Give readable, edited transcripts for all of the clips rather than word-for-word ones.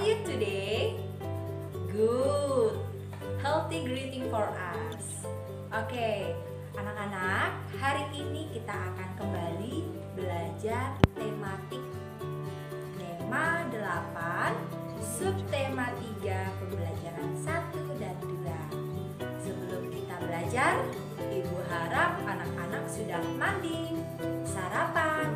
you today? Good. Healthy greeting for us. Oke, anak-anak, hari ini kita akan kembali belajar tematik. Tema 8, subtema 3, pembelajaran 1 dan 2. Sebelum kita belajar, Ibu harap anak-anak sudah mandi, sarapan,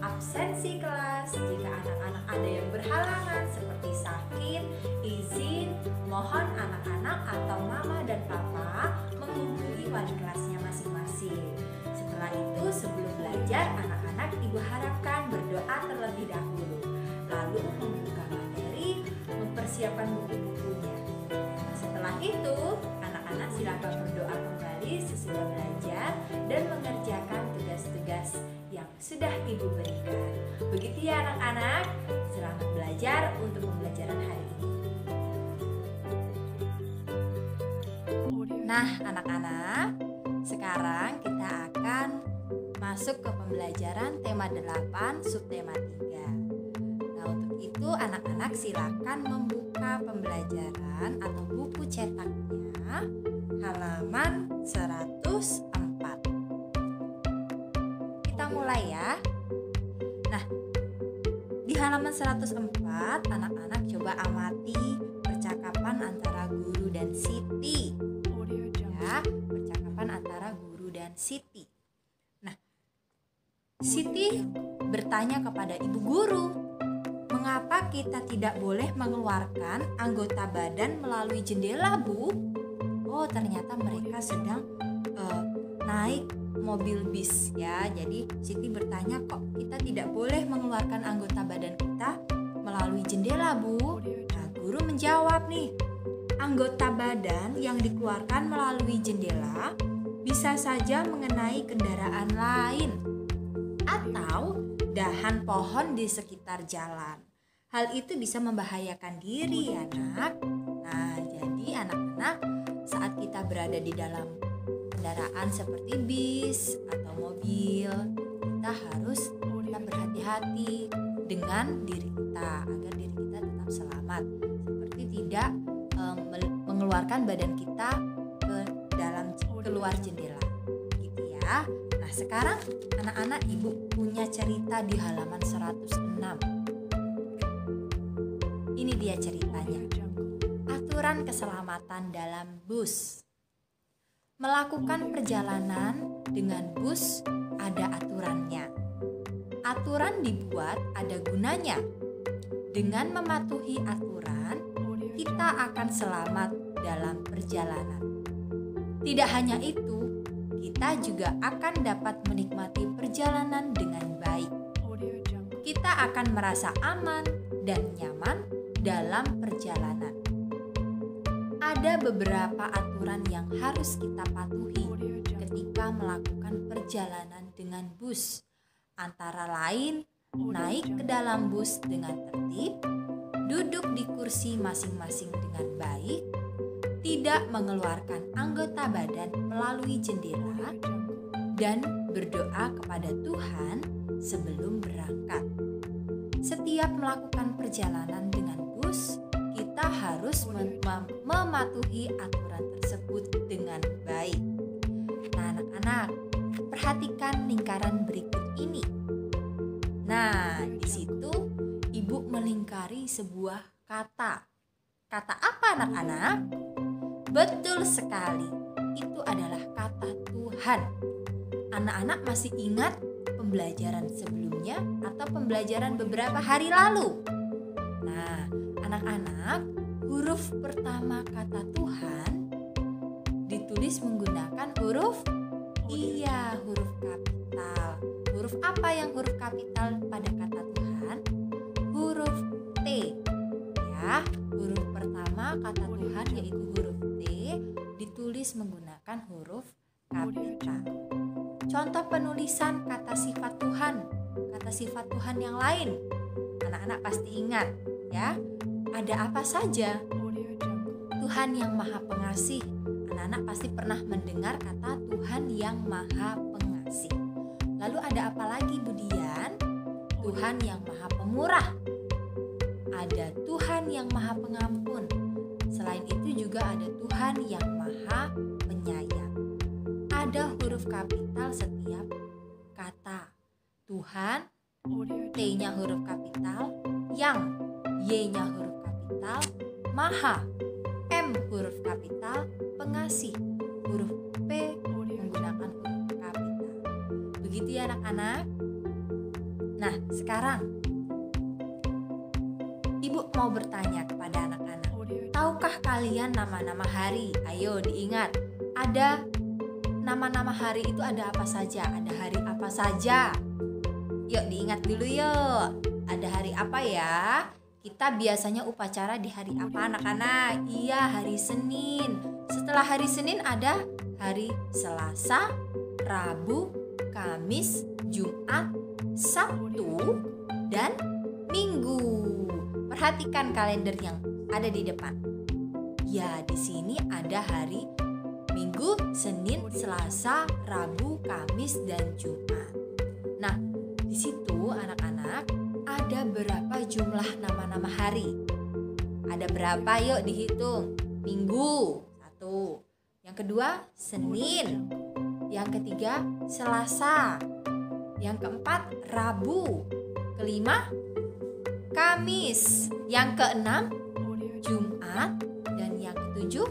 absensi kelas. Jika anak-anak ada yang berhalangan seperti sakit, izin, mohon anak-anak atau mama dan papa menghubungi wali kelasnya masing-masing. Setelah itu, sebelum belajar, anak-anak Ibu harapkan berdoa terlebih dahulu, lalu membuka materi, mempersiapkan buku-bukunya. Setelah itu, anak-anak silakan berdoa kembali sesudah belajar dan mengerjakan tugas-tugas yang sudah Ibu berikan. Begitu ya anak-anak, selamat belajar untuk pembelajaran hari ini. Nah anak-anak, sekarang kita akan masuk ke pembelajaran tema 8, subtema 3. Nah untuk itu anak-anak silakan membuka pembelajaran atau buku cetaknya halaman 104. Kita mulai ya. Nah, di halaman 104 anak-anak coba amati percakapan antara guru dan Siti. Ya, percakapan antara guru dan Siti. Nah, Siti bertanya kepada ibu guru, "Mengapa kita tidak boleh mengeluarkan anggota badan melalui jendela, Bu?" Oh, ternyata mereka sedang naik mobil bis ya. Jadi Siti bertanya, "Kok kita tidak boleh mengeluarkan anggota badan kita melalui jendela, Bu?" Nah, guru menjawab nih, anggota badan yang dikeluarkan melalui jendela bisa saja mengenai kendaraan lain atau dahan pohon di sekitar jalan. Hal itu bisa membahayakan diri ya nak. Nah jadi anak-anak, saat kita berada di dalam kendaraan seperti bis atau mobil, kita harus berhati-hati dengan diri kita agar diri kita tetap selamat, seperti tidak mengeluarkan badan kita keluar jendela gitu ya. Nah sekarang anak-anak Ibu punya cerita di halaman 106. Ini dia ceritanya. Aturan keselamatan dalam bus. Melakukan perjalanan dengan bus ada aturannya. Aturan dibuat ada gunanya. Dengan mematuhi aturan, kita akan selamat dalam perjalanan. Tidak hanya itu, kita juga akan dapat menikmati perjalanan dengan baik. Kita akan merasa aman dan nyaman dalam perjalanan. Ada beberapa aturan yang harus kita patuhi ketika melakukan perjalanan dengan bus. Antara lain, naik ke dalam bus dengan tertib, duduk di kursi masing-masing dengan baik, tidak mengeluarkan anggota badan melalui jendela, dan berdoa kepada Tuhan sebelum berangkat. Setiap melakukan perjalanan dengan bus, kita harus mematuhi aturan tersebut dengan baik. Nah anak-anak, perhatikan lingkaran berikut ini. Nah di situ Ibu melingkari sebuah kata. Kata apa anak-anak? Betul sekali, itu adalah kata Tuhan. Anak-anak masih ingat pembelajaran sebelumnya atau pembelajaran beberapa hari lalu? Nah, anak-anak, huruf pertama kata Tuhan ditulis menggunakan huruf kapital. Huruf apa yang huruf kapital pada kata Tuhan? Huruf T. Ya, huruf pertama kata Tuhan yaitu huruf T ditulis menggunakan huruf kapital. Contoh penulisan kata sifat Tuhan yang lain. Anak-anak pasti ingat ya. Ada apa saja? Tuhan yang Maha Pengasih. Anak-anak pasti pernah mendengar kata Tuhan yang Maha Pengasih. Lalu ada apa lagi Bu Dian? Tuhan yang Maha Pemurah. ada Tuhan yang Maha Pengampun. Selain itu juga ada Tuhan yang Maha Penyayang. Ada huruf kapital setiap kata. Tuhan, T-nya huruf kapital, yang, Y-nya huruf kapital, Maha, M huruf kapital, pengasih, huruf P menggunakan huruf kapital. Begitu ya anak-anak. Nah, sekarang Ibu mau bertanya kepada anak-anak, tahukah kalian nama-nama hari? Ayo diingat, ada nama-nama hari itu ada apa saja? Ada hari apa saja? Yuk diingat dulu yuk. Ada hari apa ya? Kita biasanya upacara di hari apa anak-anak? Iya, hari Senin. Setelah hari Senin ada hari Selasa, Rabu, Kamis, Jumat, Sabtu, dan Minggu. Perhatikan kalender yang ada di depan. Ya, di sini ada hari Minggu, Senin, Selasa, Rabu, Kamis, dan Jumat. Nah, di situ anak-anak ada berapa jumlah nama-nama hari? Ada berapa? Yuk dihitung. Minggu, 1. Yang kedua, Senin. Yang ketiga, Selasa. Yang keempat, Rabu. Kelima, Kamis. Yang keenam, Jumat. Dan yang ketujuh,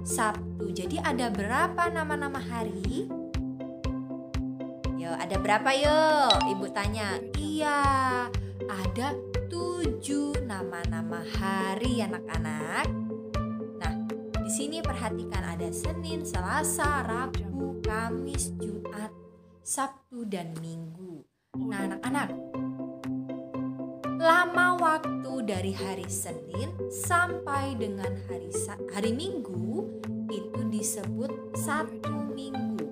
Sabtu. Jadi ada berapa nama-nama hari? Yo, ada berapa yuk? Ibu tanya. Iya, ada 7 nama-nama hari anak-anak. Nah, di sini perhatikan ada Senin, Selasa, Rabu, Kamis, Jumat, Sabtu, dan Minggu. Nah, anak-anak, lama waktu dari hari Senin sampai dengan hari Minggu itu disebut 1 minggu.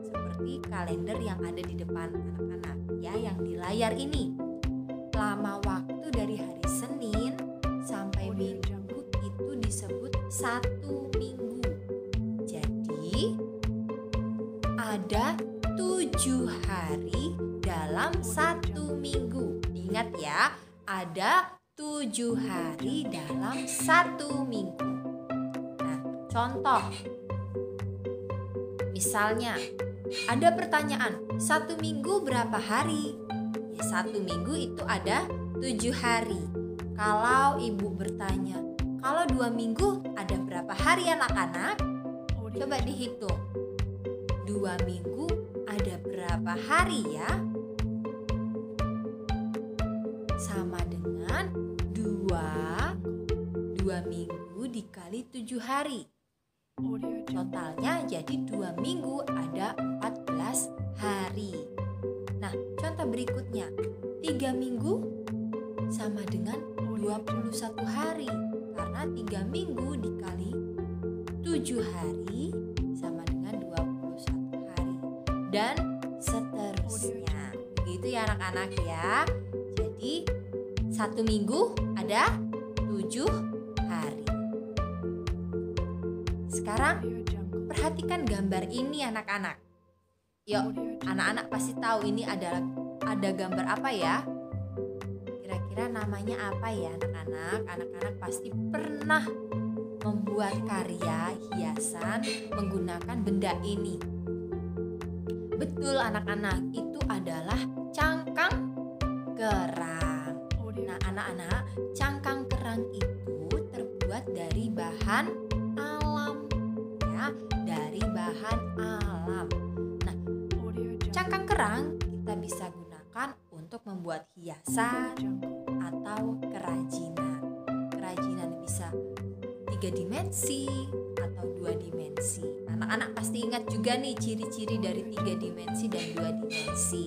Seperti kalender yang ada di depan anak-anak ya, yang di layar ini. Lama waktu dari hari Senin sampai Minggu itu disebut 1 minggu. Jadi ada 7 hari dalam 1 minggu. Ingat ya, ada 7 hari dalam 1 minggu. Nah, contoh. Misalnya, ada pertanyaan, 1 minggu berapa hari? Ya, 1 minggu itu ada 7 hari. Kalau ibu bertanya, kalau 2 minggu ada berapa hari anak-anak? Coba dihitung. 2 minggu ada berapa hari ya? Sama dengan 2 minggu dikali 7 hari. Totalnya jadi 2 minggu ada 14 hari. Nah, contoh berikutnya, 3 minggu sama dengan 21 hari. Karena 3 minggu dikali 7 hari sama dengan 21 hari. Dan seterusnya. Begitu ya anak-anak ya. Jadi 1 minggu ada 7 hari. Sekarang perhatikan gambar ini anak-anak. Yuk, anak-anak pasti tahu ini ada gambar apa ya? Kira-kira namanya apa ya anak-anak? Anak-anak pasti pernah membuat karya hiasan menggunakan benda ini. Betul anak-anak, itu adalah cangkang kerang. Nah anak-anak, cangkang kerang itu terbuat dari bahan alam ya, dari bahan alam. Nah, cangkang kerang kita bisa gunakan untuk membuat hiasan atau kerajinan. Kerajinan bisa 3 dimensi atau 2 dimensi. Anak-anak pasti ingat juga nih ciri-ciri dari 3 dimensi dan 2 dimensi.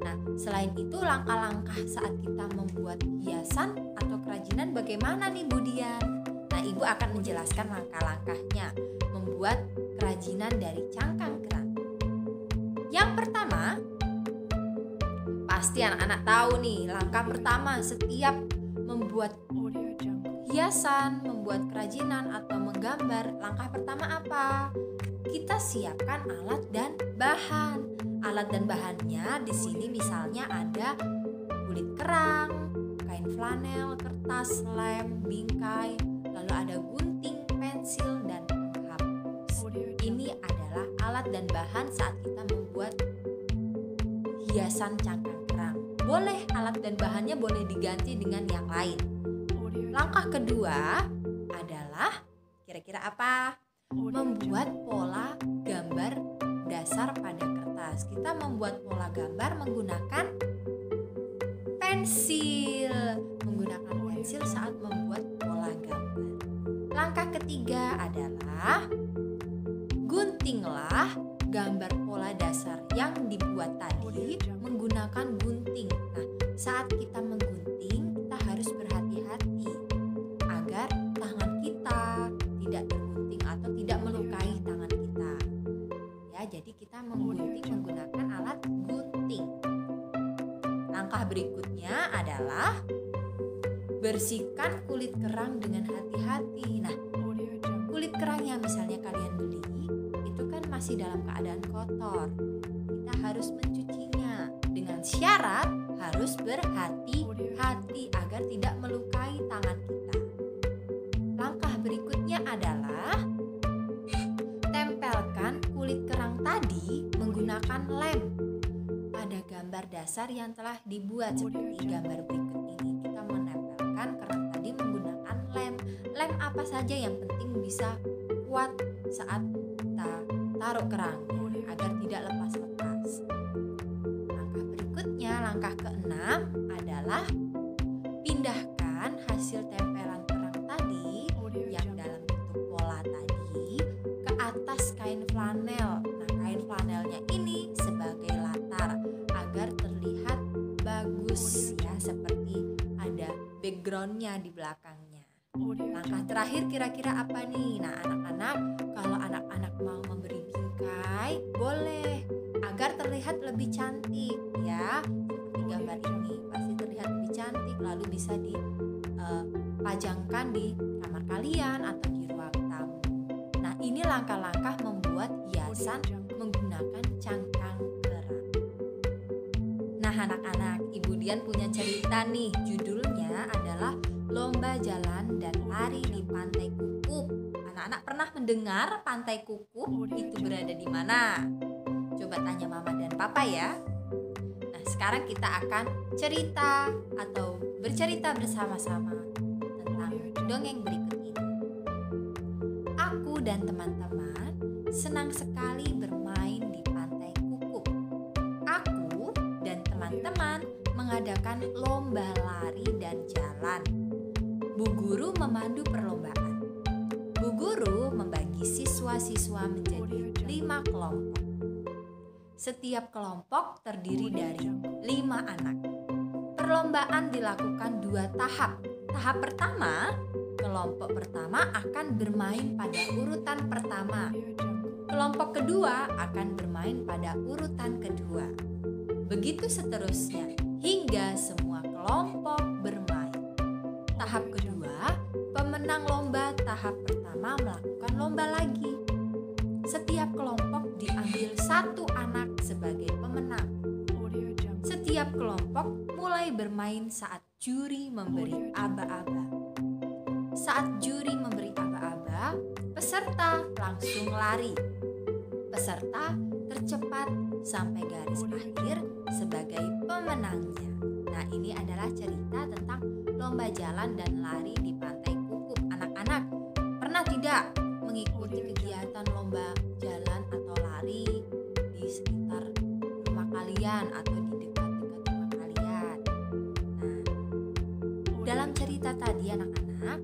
Nah, selain itu langkah-langkah saat kita membuat hiasan atau kerajinan bagaimana nih Bu Dian? Nah, Ibu akan menjelaskan langkah-langkahnya membuat kerajinan dari cangkang kerang. Yang pertama, pasti anak-anak tahu nih, langkah pertama setiap membuat hiasan, membuat kerajinan atau menggambar, langkah pertama apa? Kita siapkan alat dan bahan. Alat dan bahannya di sini misalnya ada kulit kerang, kain flanel, kertas, lem, bingkai, lalu ada gunting, pensil, dan penghapus. Ini adalah alat dan bahan saat kita membuat hiasan cangkang kerang. Boleh alat dan bahannya boleh diganti dengan yang lain. Langkah kedua adalah kira-kira apa? Membuat pola gambar dasar pada kertas. Kita membuat pola gambar menggunakan pensil. Menggunakan pensil saat membuat pola gambar. Langkah ketiga adalah guntinglah gambar pola dasar yang dibuat tadi menggunakan gunting. Nah, saat kita menggunting, kita harus berhati-hati agar tangan kita tidak tergunting atau tidak melukai tangan kita. Ya, jadi kita menggunting menggunakan alat gunting. Langkah berikutnya adalah bersihkan kulit kerang dengan hati-hati. Nah, kulit kerang yang misalnya kalian beli itu kan masih dalam keadaan kotor. Kita harus mencucinya dengan syarat harus berhati-hati agar tidak melukai tangan kita. Langkah berikutnya adalah tempelkan kulit kerang tadi menggunakan lem pada gambar dasar yang telah dibuat seperti gambar berikut ini. Kita menempelkan kerang tadi menggunakan lem. Lem apa saja yang penting bisa kuat saat kita taruh kerangnya agar tidak lepas-lepas. Langkah berikutnya, langkah keenam adalah pindahkan hasil tempelan kerang tadi yang dalam bentuk pola tadi ke atas kain flanel. Nah, kain flanelnya ini sebagai latar agar terlihat bagus ya, seperti ada backgroundnya di belakangnya. Langkah terakhir kira-kira apa nih? Nah, anak-anak, kalau anak-anak mau memberi bingkai, boleh agar terlihat lebih cantik ya. Seperti gambar ini pasti terlihat lebih cantik, lalu bisa dipajangkan di kamar kalian atau di ruang tamu. Nah, ini langkah-langkah membuat hiasan menggunakan cangkang kerang. Nah, anak-anak, Ibu Dian punya cerita nih, judulnya adalah Lomba Jalan dan Lari di Pantai Kukup. Anak-anak pernah mendengar Pantai Kukup itu berada di mana? Coba tanya mama dan papa ya. Nah, sekarang kita akan cerita atau bercerita bersama-sama tentang dongeng berikut ini. Aku dan teman-teman senang sekali bermain di Pantai Kukup. Aku dan teman-teman mengadakan lomba lari dan jalan. Bu Guru memandu perlombaan. Bu Guru membagi siswa-siswa menjadi 5 kelompok. Setiap kelompok terdiri dari 5 anak. Perlombaan dilakukan 2 tahap. Tahap pertama, kelompok pertama akan bermain pada urutan pertama. Kelompok kedua akan bermain pada urutan kedua. Begitu seterusnya, hingga semua kelompok bermain. Tahap kedua, pemenang lomba tahap pertama melakukan lomba lagi. Setiap kelompok diambil 1 anak sebagai pemenang. Setiap kelompok mulai bermain saat juri memberi aba-aba. Saat juri memberi aba-aba, peserta langsung lari. Peserta tercepat sampai garis akhir sebagai pemenangnya. Nah, ini adalah cerita tentang lomba jalan dan lari di Pantai Kukup. Anak-anak, pernah tidak mengikuti kegiatan lomba jalan atau lari di sekitar rumah kalian atau di dekat-dekat rumah kalian? Nah, dalam cerita tadi anak-anak,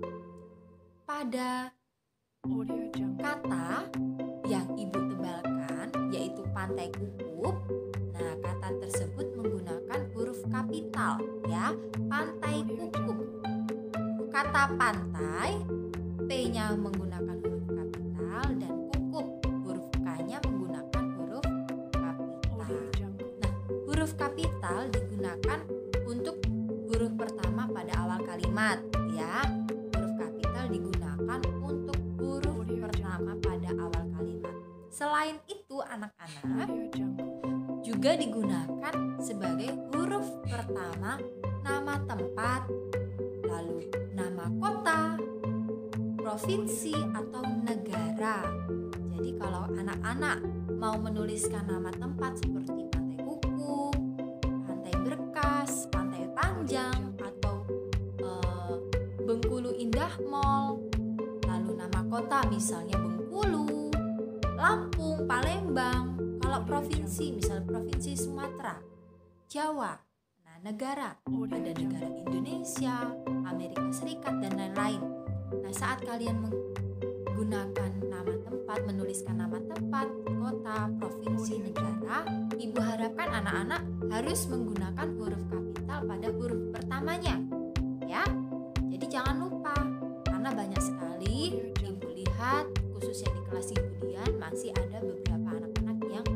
pada kata yang ibu tebalkan yaitu Pantai Kukup. Nah, kata tersebut menggunakan huruf kapital ya, Pantai Kukup. Kata pantai, P-nya menggunakan huruf kapital dan kukup, huruf K-nya menggunakan huruf kapital. Nah, huruf kapital digunakan untuk huruf pertama pada awal kalimat ya. Huruf kapital digunakan untuk huruf pertama pada awal kalimat. Selain itu, anak-anak juga digunakan sebagai huruf pertama nama tempat, lalu nama kota, provinsi atau negara. Jadi kalau anak-anak mau menuliskan nama tempat seperti Pantai Kuku, Pantai Berkas, Pantai Panjang, atau Bengkulu Indah Mall, lalu nama kota misalnya Bengkulu, Lampung, Palembang. Kalau provinsi misal Provinsi Sumatera, Jawa. Nah, negara ada negara Indonesia, Amerika Serikat, dan lain-lain. Nah, saat kalian menggunakan nama tempat, menuliskan nama tempat, kota, provinsi, negara, Ibu harapkan anak-anak harus menggunakan huruf kapital pada huruf pertamanya, ya. Jadi jangan lupa, karena banyak sekali Ibu lihat, khususnya di kelas Ibu Dian, masih ada beberapa anak-anak yang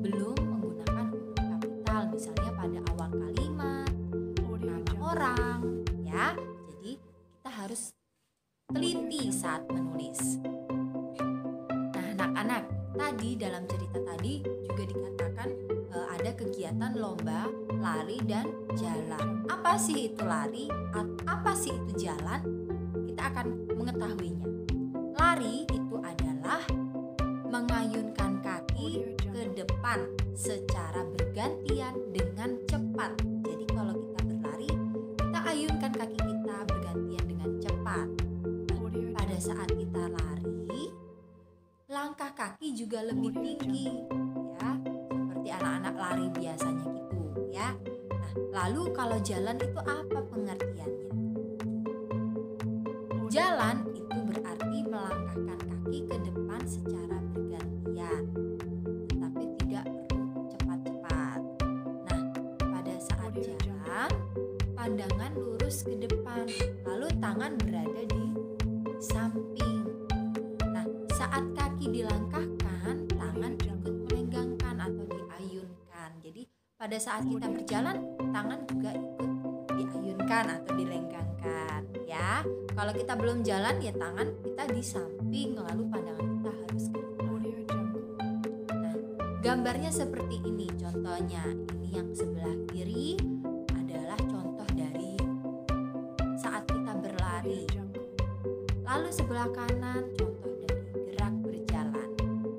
belum menggunakan huruf kapital, misalnya pada awal kalimat, nama orang, ya. Jadi kita harus teliti saat menulis. Nah, anak-anak, tadi dalam cerita tadi juga dikatakan ada kegiatan lomba lari dan jalan. Apa sih itu lari? Apa sih itu jalan? Kita akan mengetahuinya. Lari itu adalah mengayunkan kaki ke depan secara bergantian dengan cepat. Jadi kalau kita berlari, kita ayunkan kaki kita bergantian dengan cepat. Pada saat kita lari, langkah kaki juga lebih tinggi, ya, seperti anak-anak lari biasanya gitu, ya. Nah, lalu kalau jalan itu apa pengertiannya? Jalan itu berarti melangkahkan kaki ke depan secara bergantian, tetapi tidak perlu cepat-cepat. Nah, pada saat jalan, pandangan lurus ke depan, lalu tangan berada di samping. Nah, saat kaki dilangkahkan, tangan ikut melenggangkan atau diayunkan. Jadi pada saat kita berjalan, tangan juga ikut diayunkan atau dilenggangkan, ya. Kalau kita belum jalan, ya tangan kita di samping, lalu pandangan kita harus ke depan. Nah, gambarnya seperti ini contohnya. Ini yang sebelah kiri adalah contoh dari saat kita berlari. Lalu sebelah kanan contoh dari gerak berjalan.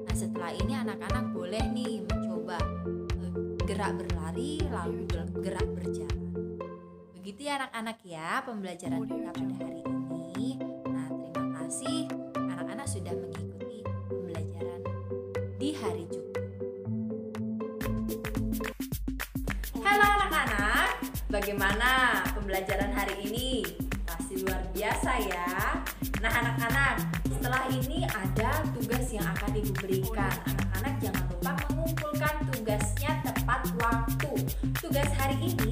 Nah, setelah ini anak-anak boleh nih mencoba gerak berlari lalu gerak berjalan. Begitu ya anak-anak ya pembelajaran kita pada hari ini. Nah, terima kasih anak-anak sudah mengikuti pembelajaran di hari Jumat. Halo anak-anak, bagaimana pembelajaran hari ini? Pasti luar biasa ya. Nah anak-anak, setelah ini ada tugas yang akan Ibu berikan. Anak-anak jangan lupa mengumpulkan tugasnya tepat waktu. Tugas hari ini